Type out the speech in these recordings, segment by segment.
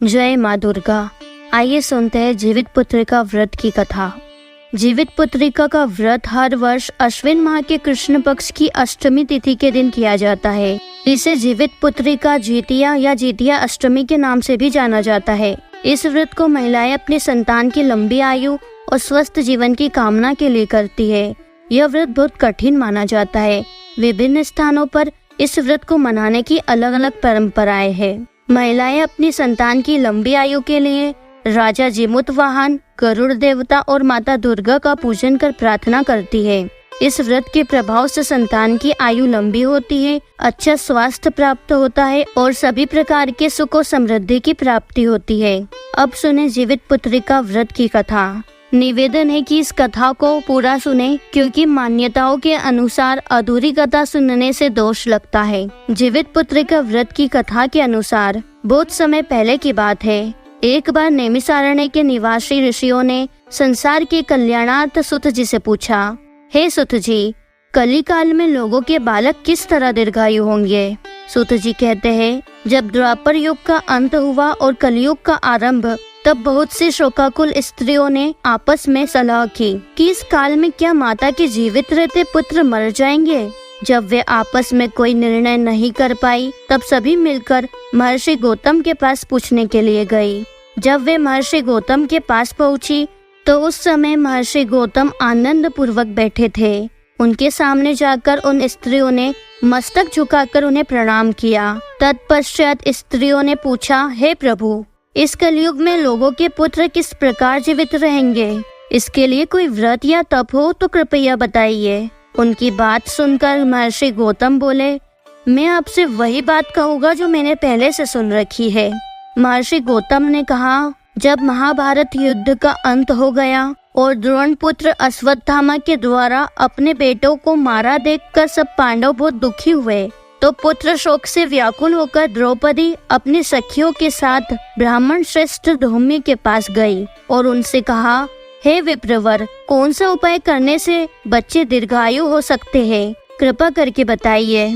जय माँ दुर्गा। आइए सुनते हैं जीवित पुत्रिका व्रत की कथा। जीवित पुत्रिका का व्रत हर वर्ष अश्विन माह के कृष्ण पक्ष की अष्टमी तिथि के दिन किया जाता है। इसे जीवित पुत्रिका जितिया या जितिया अष्टमी के नाम से भी जाना जाता है। इस व्रत को महिलाएं अपने संतान की लंबी आयु और स्वस्थ जीवन की कामना के लिए करती है। यह व्रत बहुत कठिन माना जाता है। विभिन्न स्थानों पर इस व्रत को मनाने की अलग अलग परंपराएं हैं। महिलाएं अपनी संतान की लंबी आयु के लिए राजा जिमुतवाहन, गरुड़ देवता और माता दुर्गा का पूजन कर प्रार्थना करती है। इस व्रत के प्रभाव से संतान की आयु लंबी होती है, अच्छा स्वास्थ्य प्राप्त होता है और सभी प्रकार के सुख और समृद्धि की प्राप्ति होती है। अब सुने जीवित पुत्रिका व्रत की कथा। निवेदन है कि इस कथा को पूरा सुने, क्योंकि मान्यताओं के अनुसार अधूरी कथा सुनने से दोष लगता है। जीवित पुत्रिका व्रत की कथा के अनुसार बहुत समय पहले की बात है। एक बार नैमिषारण्य के निवासी ऋषियों ने संसार के कल्याणार्थ सुत जी से पूछा, हे सुत जी, कली काल में लोगों के बालक किस तरह दीर्घायु होंगे? सुत जी कहते हैं, जब द्वापर युग का अंत हुआ और कलयुग का आरंभ, तब बहुत सी शोकाकुल स्त्रियों ने आपस में सलाह की कि इस काल में क्या माता के जीवित रहते पुत्र मर जाएंगे? जब वे आपस में कोई निर्णय नहीं कर पाई, तब सभी मिलकर महर्षि गौतम के पास पूछने के लिए गई। जब वे महर्षि गौतम के पास पहुंची, तो उस समय महर्षि गौतम आनंद पूर्वक बैठे थे। उनके सामने जाकर उन स्त्रियों ने मस्तक झुकाकर उन्हें प्रणाम किया। तत्पश्चात स्त्रियों ने पूछा, हे प्रभु, इस कलयुग में लोगों के पुत्र किस प्रकार जीवित रहेंगे? इसके लिए कोई व्रत या तप हो तो कृपया बताइए। उनकी बात सुनकर महर्षि गौतम बोले, मैं आपसे वही बात कहूँगा जो मैंने पहले से सुन रखी है। महर्षि गौतम ने कहा, जब महाभारत युद्ध का अंत हो गया और द्रोण पुत्र अश्वत्थामा के द्वारा अपने बेटों को मारा देखकर सब पांडव बहुत दुखी हुए, तो पुत्र शोक से व्याकुल होकर द्रौपदी अपनी सखियों के साथ ब्राह्मण श्रेष्ठ धौम्य के पास गई और उनसे कहा, हे विप्रवर, कौन सा उपाय करने से बच्चे दीर्घायु हो सकते हैं? कृपा करके बताइए।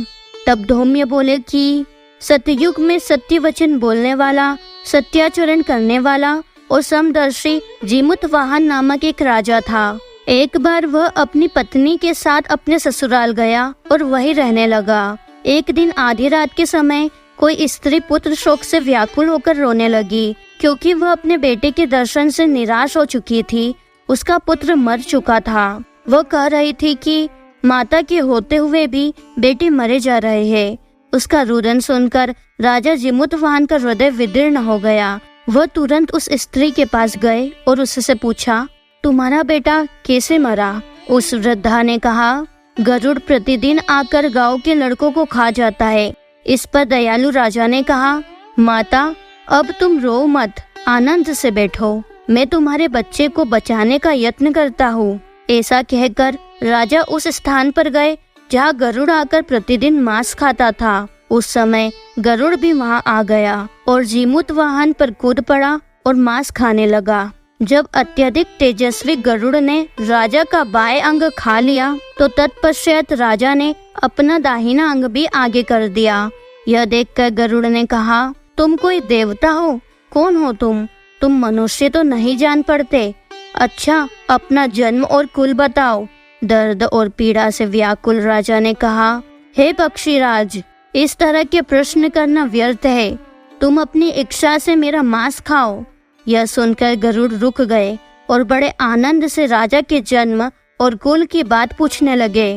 तब धौम्य बोले कि सतयुग में सत्य वचन बोलने वाला, सत्याचरण करने वाला और समदर्शी जिमुतवाहन नामक एक राजा था। एक बार वह अपनी पत्नी के साथ अपने ससुराल गया और वहीं रहने लगा। एक दिन आधी रात के समय कोई स्त्री पुत्र शोक से व्याकुल होकर रोने लगी, क्योंकि वह अपने बेटे के दर्शन से निराश हो चुकी थी। उसका पुत्र मर चुका था। वह कह रही थी कि माता के होते हुए भी बेटे मरे जा रहे हैं। उसका रुदन सुनकर राजा जिमुतवाहन का हृदय विदीर्ण हो गया। वह तुरंत उस स्त्री के पास गए और उससे पूछा, तुम्हारा बेटा कैसे मरा? उस वृद्धा ने कहा, गरुड़ प्रतिदिन आकर गांव के लड़कों को खा जाता है। इस पर दयालु राजा ने कहा, माता, अब तुम रो मत, आनंद से बैठो, मैं तुम्हारे बच्चे को बचाने का यत्न करता हूँ। ऐसा कहकर राजा उस स्थान पर गए जहाँ गरुड़ आकर प्रतिदिन मांस खाता था। उस समय गरुड़ भी वहाँ आ गया और जिमुतवाहन पर कूद पड़ा और मांस खाने लगा। जब अत्यधिक तेजस्वी गरुड़ ने राजा का बाएं अंग खा लिया, तो तत्पश्चात राजा ने अपना दाहिना अंग भी आगे कर दिया। यह देखकर गरुड़ ने कहा, तुम कोई देवता हो? कौन हो तुम मनुष्य तो नहीं जान पड़ते। अच्छा, अपना जन्म और कुल बताओ। दर्द और पीड़ा से व्याकुल राजा ने कहा, हे पक्षीराज, इस तरह के प्रश्न करना व्यर्थ है। तुम अपनी इच्छा से मेरा मांस खाओ। यह सुनकर गरुड़ रुक गए और बड़े आनंद से राजा के जन्म और कुल की बात पूछने लगे।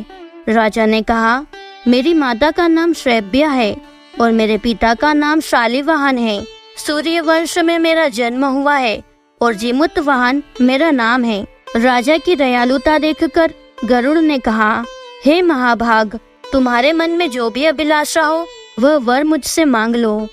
राजा ने कहा, मेरी माता का नाम श्रैव्या है और मेरे पिता का नाम शालिवाहन है। सूर्य वंश में मेरा जन्म हुआ है और जिमुतवाहन मेरा नाम है। राजा की दयालुता देखकर गरुड़ ने कहा, हे महाभाग, तुम्हारे मन में जो भी अभिलाषा हो वह वर मुझसे मांग लो।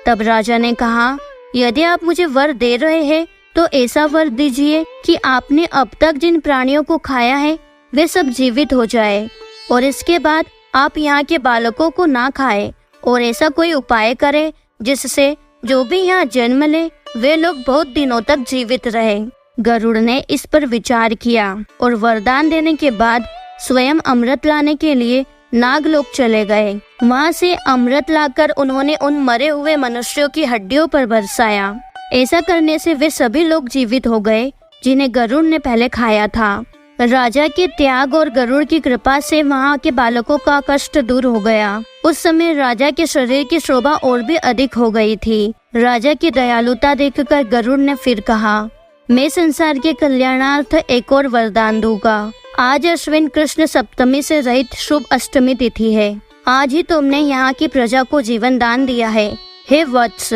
तब राजा ने कहा, यदि आप मुझे वर दे रहे हैं तो ऐसा वर दीजिए कि आपने अब तक जिन प्राणियों को खाया है वे सब जीवित हो जाए, और इसके बाद आप यहाँ के बालकों को ना खाए, और ऐसा कोई उपाय करे जिससे जो भी यहाँ जन्म ले वे लोग बहुत दिनों तक जीवित रहे। गरुड़ ने इस पर विचार किया और वरदान देने के बाद स्वयं अमृत लाने के लिए नागलोक चले गए। वहाँ से अमृत लाकर उन्होंने उन मरे हुए मनुष्यों की हड्डियों पर बरसाया। ऐसा करने से वे सभी लोग जीवित हो गए जिन्हें गरुड़ ने पहले खाया था। राजा के त्याग और गरुड़ की कृपा से वहाँ के बालकों का कष्ट दूर हो गया। उस समय राजा के शरीर की शोभा और भी अधिक हो गई थी। राजा की दयालुता देखकर गरुड़ ने फिर कहा, मैं संसार के कल्याणार्थ एक और वरदान दूंगा। आज अश्विन कृष्ण सप्तमी से रहित शुभ अष्टमी तिथि है। आज ही तुमने यहाँ की प्रजा को जीवन दान दिया है। हे वत्स,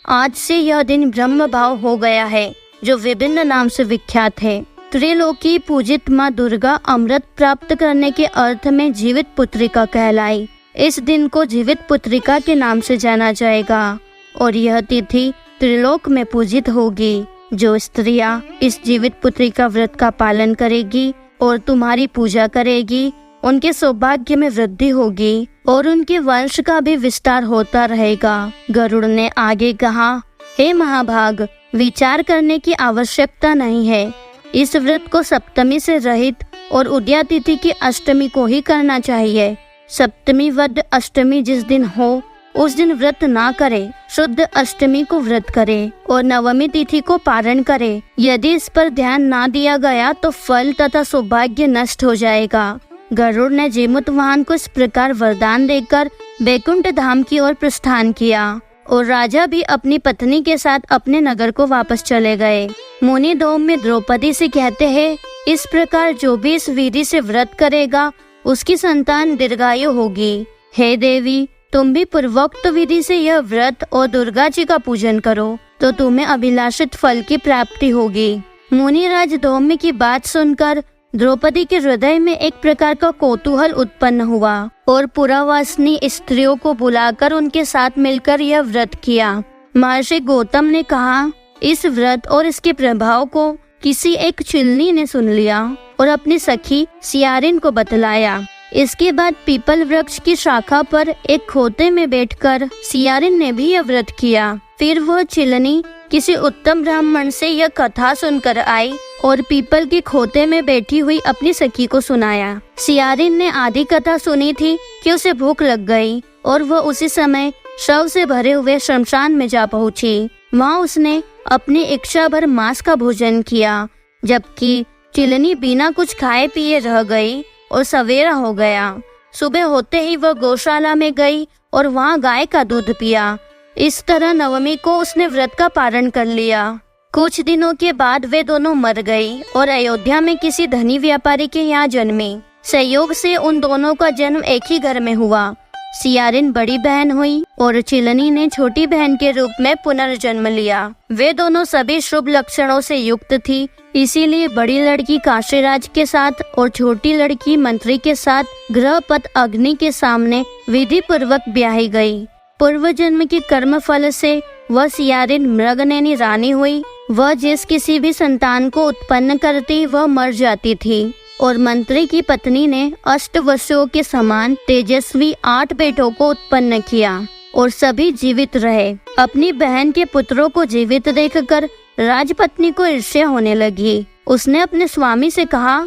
आज से यह दिन ब्रह्म भाव हो गया है, जो विभिन्न नाम से विख्यात है। त्रिलोकी पूजित माँ दुर्गा अमृत प्राप्त करने के अर्थ में जीवित पुत्रिका कहलाई। इस दिन को जीवित पुत्रिका के नाम से जाना जाएगा और यह तिथि त्रिलोक में पूजित होगी। जो स्त्रियां इस जीवित पुत्रिका व्रत का पालन करेगी और तुम्हारी पूजा करेगी, उनके सौभाग्य में वृद्धि होगी और उनके वंश का भी विस्तार होता रहेगा। गरुड़ ने आगे कहा, हे महाभाग, विचार करने की आवश्यकता नहीं है। इस व्रत को सप्तमी से रहित और उदया तिथि की अष्टमी को ही करना चाहिए। सप्तमी वद अष्टमी जिस दिन हो उस दिन व्रत ना करे, शुद्ध अष्टमी को व्रत करे और नवमी तिथि को पारण करे। यदि इस पर ध्यान ना दिया गया तो फल तथा सौभाग्य नष्ट हो जाएगा। गरुड़ ने जीमूतवाहन को इस प्रकार वरदान देकर बैकुंठ धाम की ओर प्रस्थान किया और राजा भी अपनी पत्नी के साथ अपने नगर को वापस चले गए। मुनि धौम में द्रौपदी से कहते हैं, इस प्रकार जो भी इस विधि से व्रत करेगा उसकी संतान दीर्घायु होगी। हे देवी, तुम भी पूर्वोक्त विधि से यह व्रत और दुर्गा जी का पूजन करो तो तुम्हें अभिलाषित फल की प्राप्ति होगी। मुनिराज धौम्य की बात सुनकर द्रौपदी के हृदय में एक प्रकार का कौतूहल उत्पन्न हुआ और पुरावासनी स्त्रियों को बुलाकर उनके साथ मिलकर यह व्रत किया। महर्षि गौतम ने कहा, इस व्रत और इसके प्रभाव को किसी एक चिलनी ने सुन लिया और अपनी सखी सियारिन को बतलाया। इसके बाद पीपल वृक्ष की शाखा पर एक खोते में बैठकर सियारिन ने भी यह व्रत किया। फिर वह चिलनी किसी उत्तम ब्राह्मण से यह कथा सुनकर आई और पीपल के खोते में बैठी हुई अपनी सखी को सुनाया। सियारिन ने आधी कथा सुनी थी कि उसे भूख लग गई और वह उसी समय शव से भरे हुए शमशान में जा पहुंची। वहाँ उसने अपनी इच्छा भर मांस का भोजन किया, जबकि चिलनी बिना कुछ खाए पिए रह गई और सवेरा हो गया। सुबह होते ही वह गौशाला में गई और वहाँ गाय का दूध पिया। इस तरह नवमी को उसने व्रत का पारण कर लिया। कुछ दिनों के बाद वे दोनों मर गई और अयोध्या में किसी धनी व्यापारी के यहाँ जन्मी। संयोग से उन दोनों का जन्म एक ही घर में हुआ। सियारिन बड़ी बहन हुई और चिलनी ने छोटी बहन के रूप में पुनर्जन्म लिया। वे दोनों सभी शुभ लक्षणों से युक्त थी, इसीलिए बड़ी लड़की काशीराज के साथ और छोटी लड़की मंत्री के साथ गृहपत अग्नि के सामने विधि पूर्वक ब्याही गई। पूर्व जन्म के कर्म फल से वह सियारिन मृगनयनी रानी हुई। वह जिस किसी भी संतान को उत्पन्न करती वह मर जाती थी और मंत्री की पत्नी ने अष्टवसुओं के समान तेजस्वी 8 बेटों को उत्पन्न किया और सभी जीवित रहे। अपनी बहन के पुत्रों को जीवित देखकर राजपत्नी को ईर्ष्या होने लगी। उसने अपने स्वामी से कहा,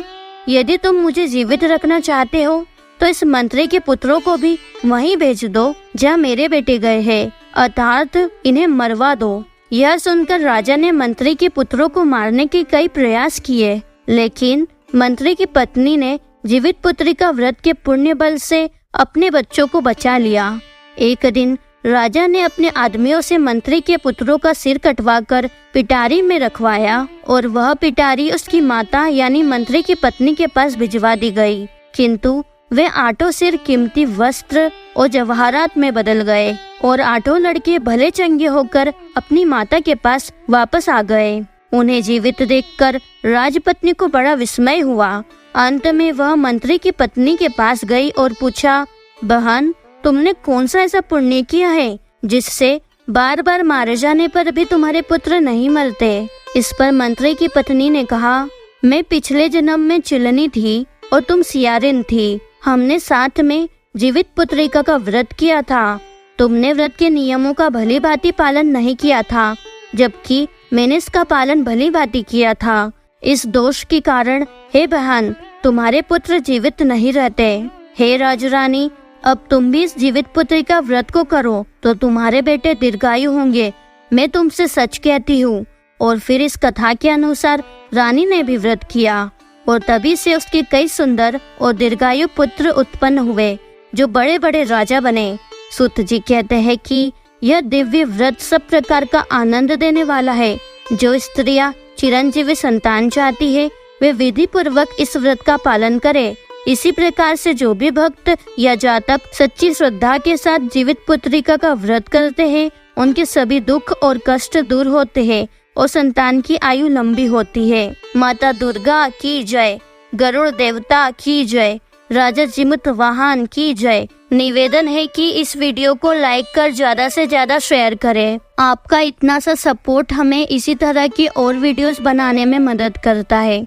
यदि तुम मुझे जीवित रखना चाहते हो तो इस मंत्री के पुत्रों को भी वहीं भेज दो जहाँ मेरे बेटे गए हैं, अर्थात इन्हें मरवा दो। यह सुनकर राजा ने मंत्री के पुत्रों को मारने के कई प्रयास किए, लेकिन मंत्री की पत्नी ने जीवित पुत्री का व्रत के पुण्य बल से अपने बच्चों को बचा लिया। एक दिन राजा ने अपने आदमियों से मंत्री के पुत्रों का सिर कटवाकर पिटारी में रखवाया और वह पिटारी उसकी माता यानी मंत्री की पत्नी के पास भिजवा दी गई, किंतु वे 8 सिर कीमती वस्त्र और जवाहरात में बदल गए और 8 लड़के भले चंगे होकर अपनी माता के पास वापस आ गए। उन्हें जीवित देखकर राजपत्नी को बड़ा विस्मय हुआ। अंत में वह मंत्री की पत्नी के पास गई और पूछा, बहन, तुमने कौन सा ऐसा पुण्य किया है जिससे बार बार मारे जाने पर भी तुम्हारे पुत्र नहीं मरते? इस पर मंत्री की पत्नी ने कहा, मैं पिछले जन्म में चिलनी थी और तुम सियारिन थी। हमने साथ में जीवित पुत्रिका का व्रत किया था। तुमने व्रत के नियमों का भली भांति पालन नहीं किया था, जबकि मैंने इसका पालन भली भांति किया था। इस दोष के कारण हे बहन, तुम्हारे पुत्र जीवित नहीं रहते। हे राजरानी, अब तुम भी इस जीवित पुत्री का व्रत को करो तो तुम्हारे बेटे दीर्घायु होंगे। मैं तुमसे सच कहती हूँ। और फिर इस कथा के अनुसार रानी ने भी व्रत किया और तभी से उसके कई सुंदर और दीर्घायु पुत्र उत्पन्न हुए जो बड़े बड़े राजा बने। सूत जी कहते हैं कि यह दिव्य व्रत सब प्रकार का आनंद देने वाला है। जो स्त्रियां चिरंजीवी संतान चाहती है वे विधि पूर्वक इस व्रत का पालन करे। इसी प्रकार से जो भी भक्त या जातक सच्ची श्रद्धा के साथ जीवित पुत्रिका का व्रत करते हैं उनके सभी दुख और कष्ट दूर होते हैं और संतान की आयु लंबी होती है। माता दुर्गा की जय, गरुड़ देवता की जय, राजा जिमुत वाहन की जय। निवेदन है कि इस वीडियो को लाइक कर ज्यादा से ज्यादा शेयर करें। आपका इतना सा सपोर्ट हमें इसी तरह की और वीडियोस बनाने में मदद करता है।